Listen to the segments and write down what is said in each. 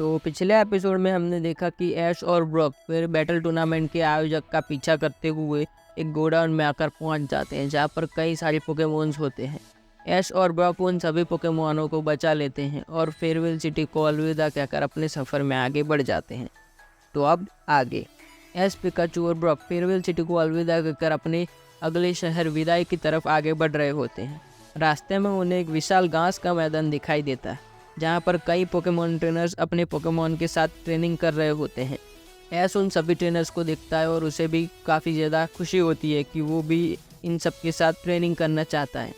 तो पिछले एपिसोड में हमने देखा कि ऐश और ब्रॉक फिर बैटल टूर्नामेंट के आयोजक का पीछा करते हुए एक गोडाउन में आकर पहुंच जाते हैं जहां पर कई सारे पोकेमोन्स होते हैं। ऐश और ब्रॉक उन सभी पोकेमोनों को बचा लेते हैं और फेयरवेल सिटी को अलविदा कहकर अपने सफ़र में आगे बढ़ जाते हैं। तो अब आगे ऐश, पिकाचू और ब्रॉक फेयरवेल सिटी को अलविदा कहकर अपने अगले शहर विदाई की तरफ आगे बढ़ रहे होते हैं। रास्ते में उन्हें एक विशाल घास का मैदान दिखाई देता है जहाँ पर कई पोकेमोन ट्रेनर्स अपने पोकेमोन के साथ ट्रेनिंग कर रहे होते हैं। ऐश उन सभी ट्रेनर्स को देखता है और उसे भी काफ़ी ज़्यादा खुशी होती है कि वो भी इन सब के साथ ट्रेनिंग करना चाहता है।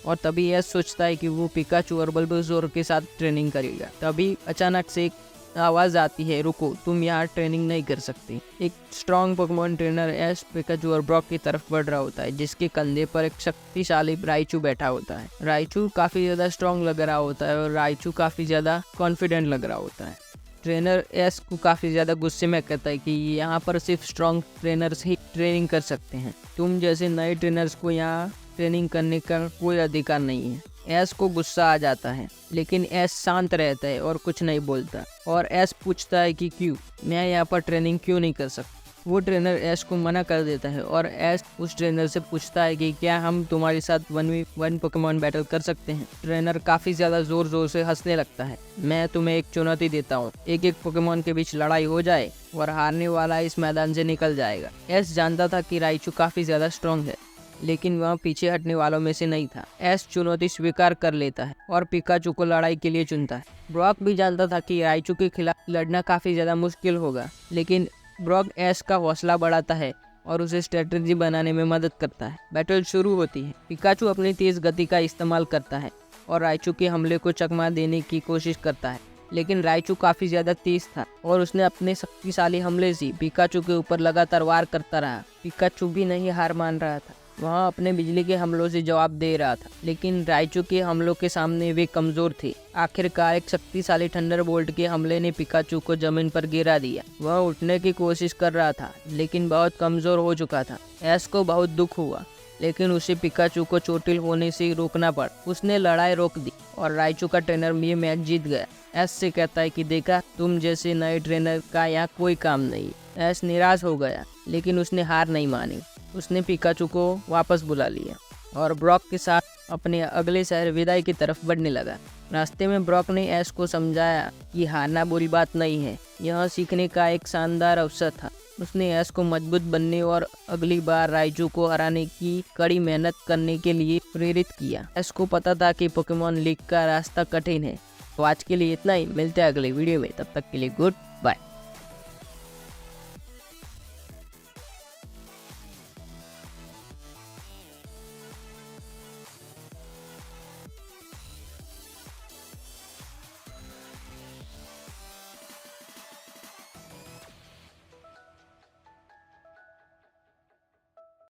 और तभी ऐश सोचता है कि वो पिकाचू और बल्बाजोर के साथ ट्रेनिंग करेगा। तभी अचानक से एक आवाज़ आती है, रुको, तुम यहाँ ट्रेनिंग नहीं कर सकते। एक स्ट्रॉन्ग पोकेमोन ट्रेनर ऐश, पिकाचू और ब्रॉक की तरफ बढ़ रहा होता है जिसके कंधे पर एक शक्तिशाली राइचू बैठा होता है। राइचू काफ़ी ज़्यादा स्ट्रॉन्ग लग रहा होता है और राइचू काफ़ी ज़्यादा कॉन्फिडेंट लग रहा होता है। ट्रेनर ऐश को काफ़ी ज़्यादा गुस्से में कहता है कि यहाँ पर सिर्फ स्ट्रॉन्ग ट्रेनर्स ही ट्रेनिंग कर सकते हैं, तुम जैसे नए ट्रेनर्स को यहाँ ट्रेनिंग करने का कोई अधिकार नहीं है। ऐश को गुस्सा आ जाता है लेकिन ऐश शांत रहता है और कुछ नहीं बोलता। और ऐश पूछता है कि क्यों, मैं यहाँ पर ट्रेनिंग क्यों नहीं कर सकता। वो ट्रेनर ऐश को मना कर देता है और ऐश उस ट्रेनर से पूछता है कि क्या हम तुम्हारे साथ 1v1 पोकेमोन बैटल कर सकते हैं। ट्रेनर काफ़ी ज़्यादा ज़ोर ज़ोर से हंसने लगता है। मैं तुम्हें एक चुनौती देता हूँ, एक एक पोकेमोन के बीच लड़ाई हो जाए और हारने वाला इस मैदान से निकल जाएगा। ऐश जानता था कि राइचू काफ़ी ज़्यादा स्ट्रॉन्ग है लेकिन वह पीछे हटने वालों में से नहीं था। ऐश चुनौती स्वीकार कर लेता है और पिकाचू को लड़ाई के लिए चुनता है। ब्रॉक भी जानता था कि राइचू के खिलाफ लड़ना काफ़ी ज़्यादा मुश्किल होगा, लेकिन ब्रॉक ऐश का हौसला बढ़ाता है और उसे स्ट्रेटजी बनाने में मदद करता है। बैटल शुरू होती है। पिकाचू अपनी तेज़ गति का इस्तेमाल करता है और राइचू के हमले को चकमा देने की कोशिश करता है, लेकिन राइचू काफ़ी ज़्यादा तेज था और उसने अपने शक्तिशाली हमले से पिकाचू के ऊपर लगातार वार करता रहा। पिकाचू भी नहीं हार मान रहा था, वहाँ अपने बिजली के हमलों से जवाब दे रहा था, लेकिन राइचू के हमलों के सामने वे कमज़ोर थे। आखिरकार एक शक्तिशाली थंडरबोल्ट के हमले ने पिकाचू को जमीन पर गिरा दिया। वह उठने की कोशिश कर रहा था लेकिन बहुत कमज़ोर हो चुका था। ऐश को बहुत दुख हुआ लेकिन उसे पिकाचू को चोटिल होने से रोकना पड़ा। उसने लड़ाई रोक दी और राइचू का ट्रेनर ये मैच जीत गया। ऐश से कहता है कि देखा, तुम जैसे नए ट्रेनर का यहाँ कोई काम नहीं। ऐश निराश हो गया लेकिन उसने हार नहीं मानी। उसने पिकाचू को वापस बुला लिया और ब्रॉक के साथ अपने अगले शहर विदाई की तरफ बढ़ने लगा। रास्ते में ब्रॉक ने ऐश को समझाया कि हारना बुरी बात नहीं है, यह सीखने का एक शानदार अवसर था। उसने ऐश को मजबूत बनने और अगली बार राइचू को हराने की कड़ी मेहनत करने के लिए प्रेरित किया। ऐश को पता था कि पोकेमोन लीग का रास्ता कठिन है। तो आज के लिए इतना ही, मिलते हैं अगले वीडियो में, तब तक के लिए गुड बाय।